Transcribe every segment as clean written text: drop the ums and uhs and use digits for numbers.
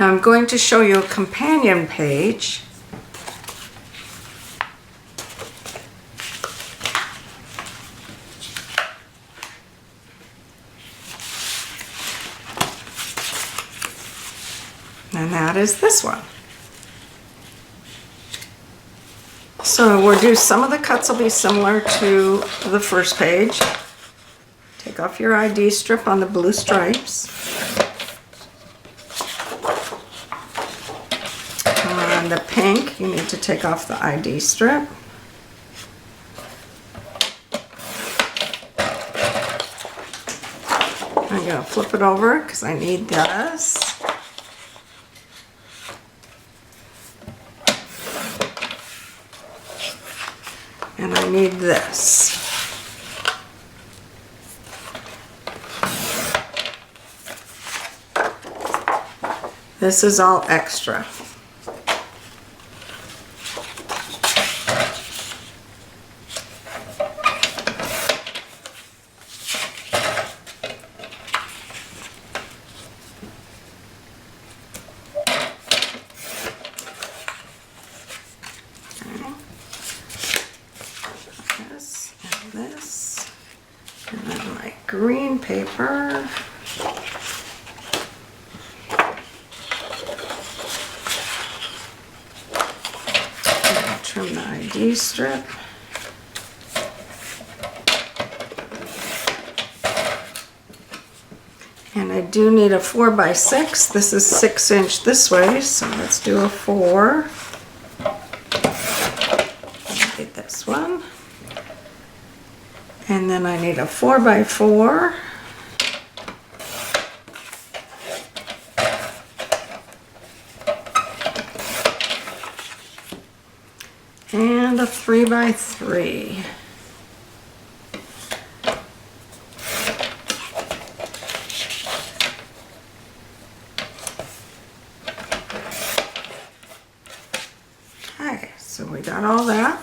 Now I'm going to show you a companion page. And that is this one. So we'll do, some of the cuts will be similar to the first page. Take off your ID strip on the blue stripes. On the pink, you need to take off the ID strip. I'm going to flip it over because I need this. And I need this. This is all extra. This, and then my green paper. I'll trim the ID strip. And I do need a 4x6. This is 6" this way, so let's do a 4. Get this one. And then I need a 4x4. And a 3x3. Okay, so we got all that.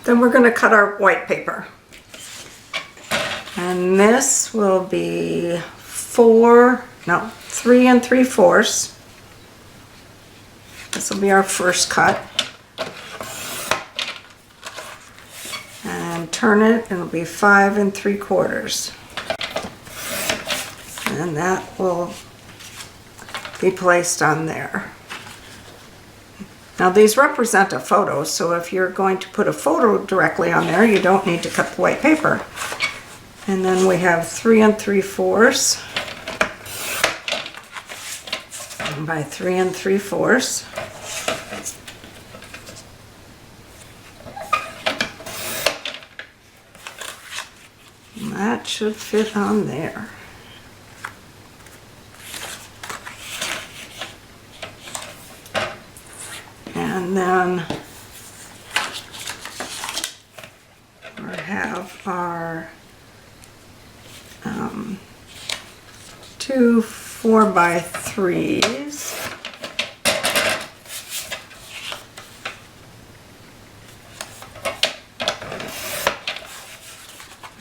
Then we're going to cut our white paper. And this will be 3 3/4. This will be our first cut. And turn it, and it'll be 5 3/4. And that will be placed on there. Now these represent a photo, so if you're going to put a photo directly on there, you don't need to cut the white paper. And then we have 3 3/4 by 3 3/4. And that should fit on there. And then we have our 2 4x3s.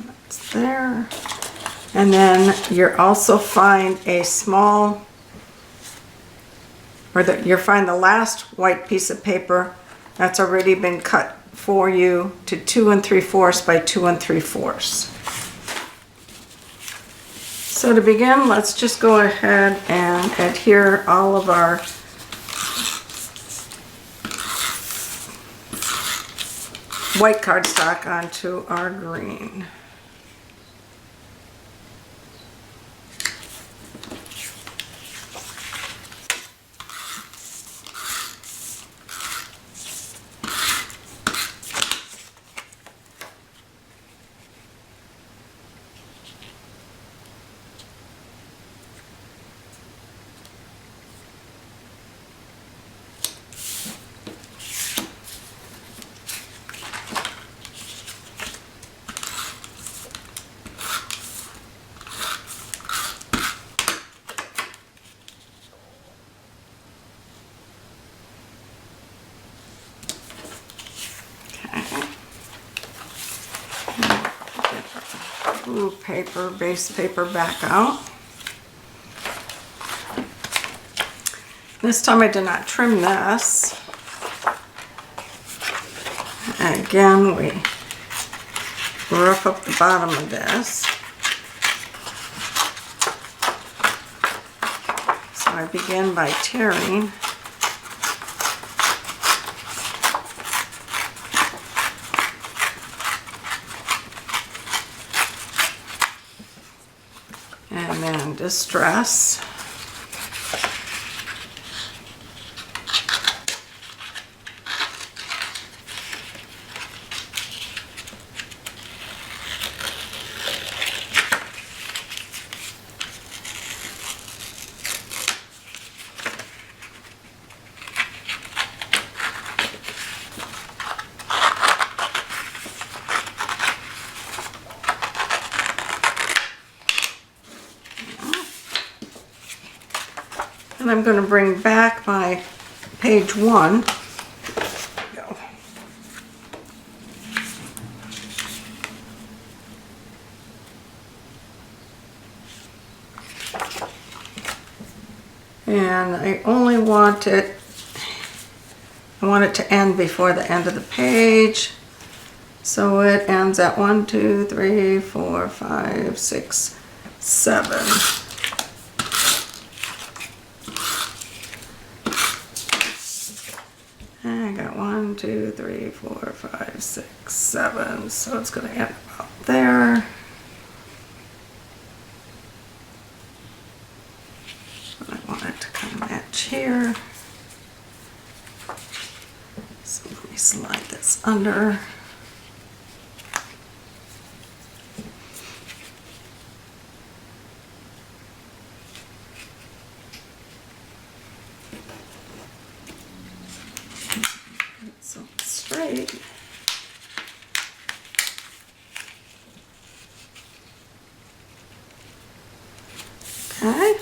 That's there. And then you'll also find a small, you'll find the last white piece of paper that's already been cut for you to 2 3/4 by 2 3/4. So to begin, let's just go ahead and adhere all of our white cardstock onto our green. new paper, base paper back out. This time I did not trim this. Again, we rough up the bottom of this. So I begin by tearing. And then distress. And I'm going to bring back my page 1. Go. And I only want it, I want it to end before the end of the page. So it ends at 1, 2, 3, 4, 5, 6, 7. I got 1, 2, 3, 4, 5, 6, 7. So it's going to end about there. I want it to kind of match here. So let me slide this under. So straight. Okay.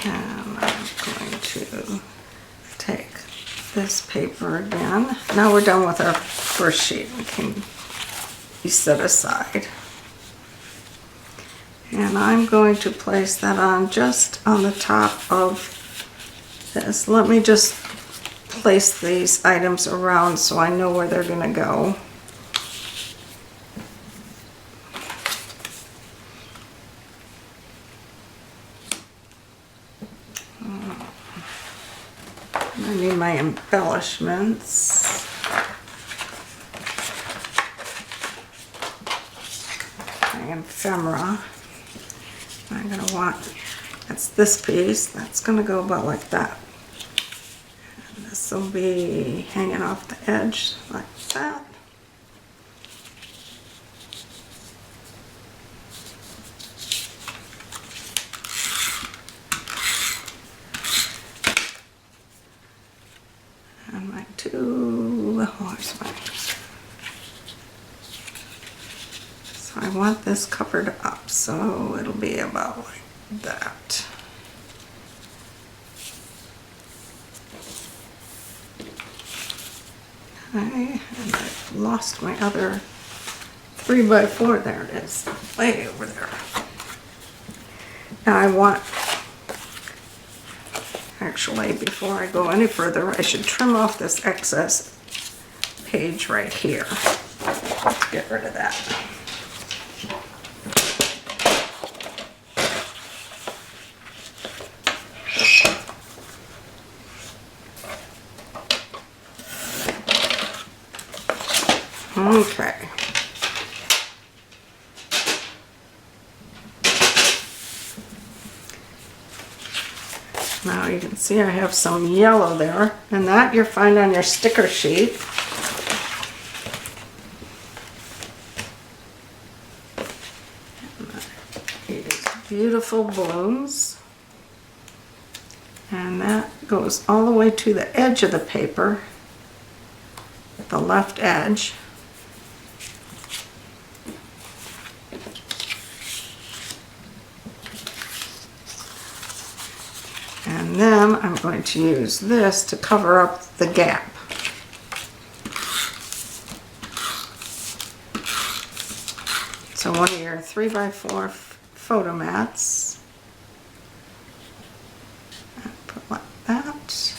And I'm going to take this paper again. Now we're done with our first sheet. It can be set aside. And I'm going to place that on just on the top of this. Let me just place these items around so I know where they're going to go. I need my embellishments. My ephemera. I'm going to want, that's this piece, that's going to go about like that. And this will be hanging off the edge like that. And my two, oh, where's my, so I want this covered up, so it'll be about like that. Okay, and I've lost my other 3x4, there it is, way over there. Now I want, actually, before I go any further, I should trim off this excess page right here. Get rid of that. Okay. Now you can see I have some yellow there, and that you'll find on your sticker sheet. These beautiful balloons. And that goes all the way to the edge of the paper, the left edge. And then I'm going to use this to cover up the gap. 3x4 photo mats. Put like that.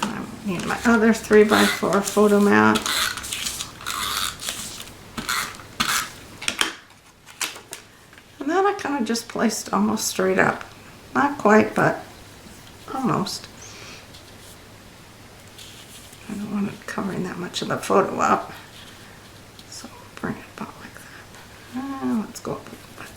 Then I need my other 3x4 photo mat. And then I kind of just placed almost straight up. Not quite, but almost. I don't want it covering that much of the photo up. So bring it about like that. Let's go up a little bit.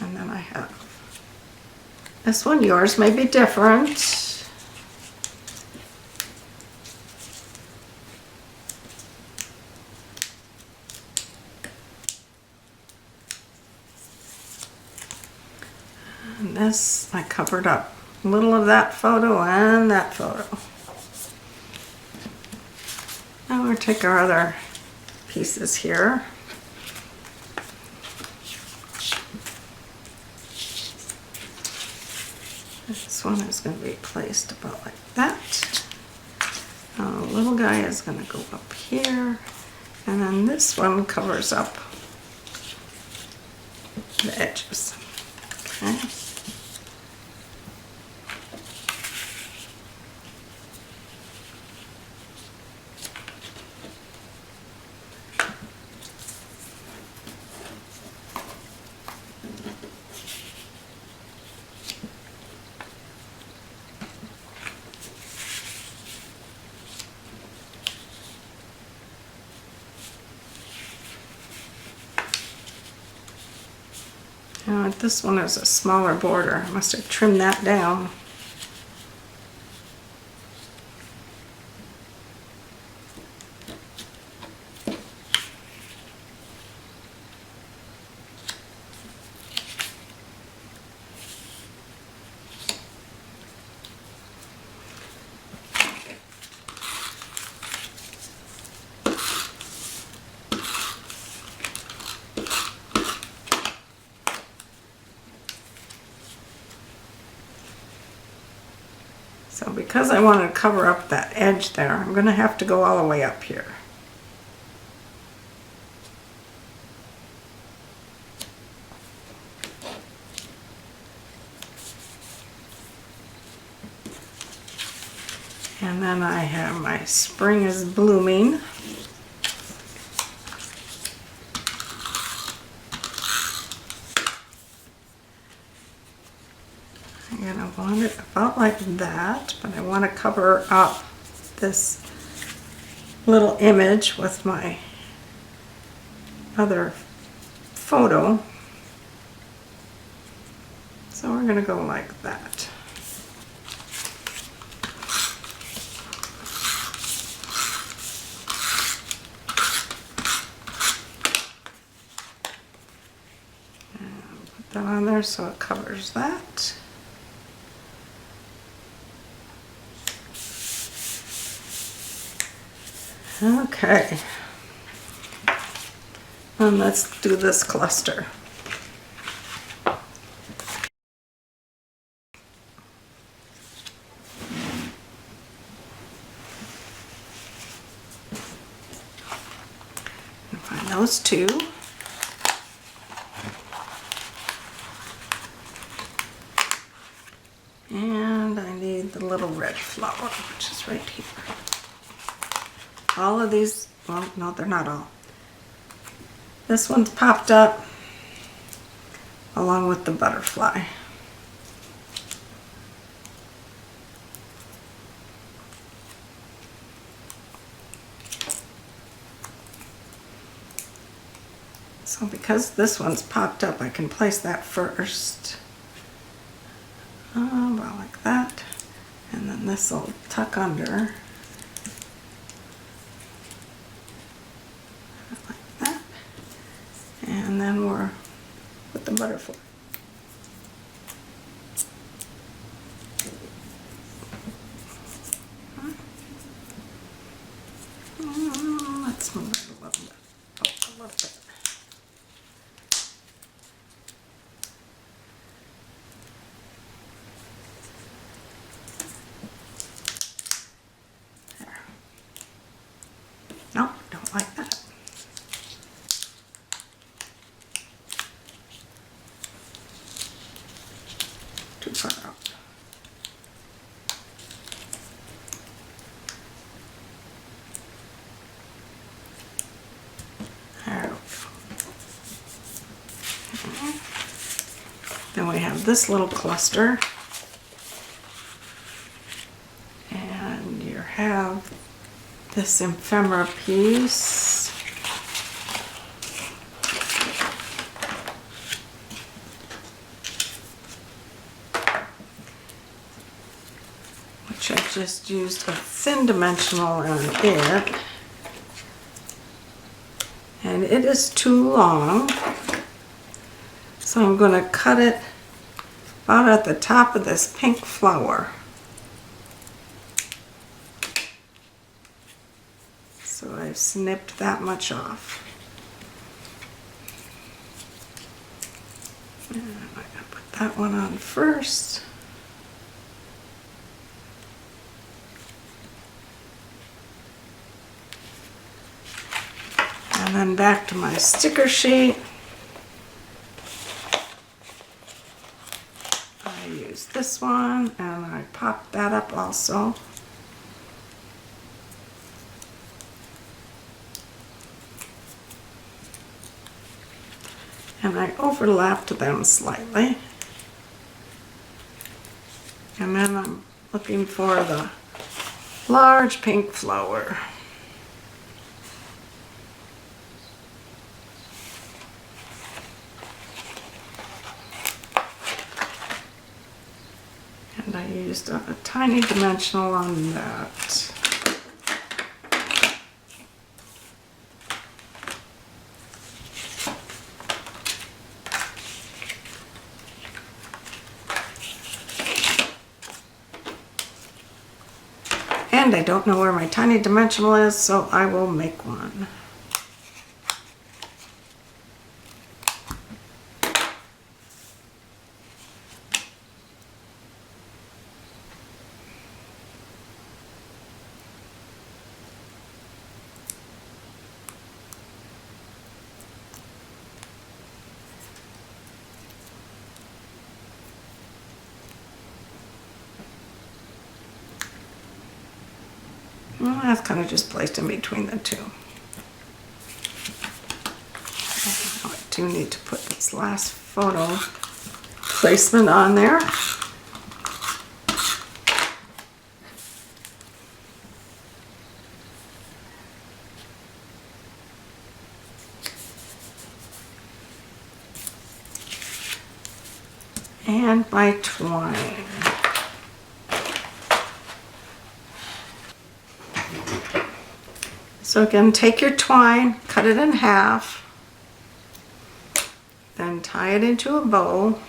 And then I have this one. Yours may be different. And this, I covered up a little of that photo and that photo. Now we'll take our other pieces here. This one is going to be placed about like that. The little guy is going to go up here. And then this one covers up the edges. Okay. Now this one is a smaller border. I must have trimmed that down. So because I want to cover up that edge there, I'm going to have to go all the way up here. And then I have my spring is blooming. And I want it about like that, but I want to cover up this little image with my other photo. So we're going to go like that. And put that on there so it covers that. Okay, and let's do this cluster. Find those two. And I need the little red flower, which is right here. All of these, well, no, they're not all. This one's popped up along with the butterfly. So because this one's popped up, I can place that first. About like that. And then this will tuck under. And then we're with the butterfly. Let's move it a little bit. Oh, a little bit. of this little cluster. And you have this ephemera piece. Which I just used a thin dimensional on it. And it is too long. So I'm going to cut it about at the top of this pink flower. So I've snipped that much off. And I'm going to put that one on first. And then back to my sticker sheet. I use this one and I pop that up also. And I overlapped them slightly. And then I'm looking for the large pink flower. And I used a tiny dimensional on that. And I don't know where my tiny dimensional is, so I will make one. Well, that's kind of just placed in between the two. I do need to put this last photo placement on there. And my twine. So again, take your twine, cut it in half, then tie it into a bow.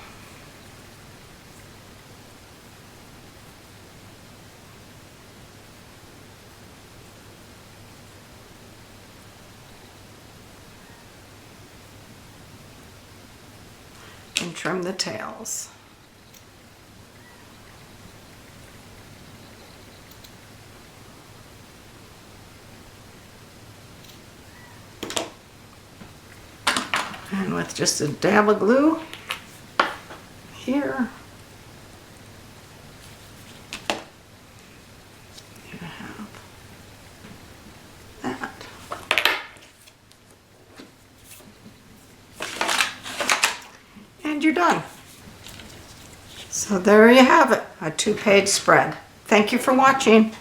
And trim the tails. And with just a dab of glue here, you have that. And you're done. So there you have it, a 2-page spread. Thank you for watching.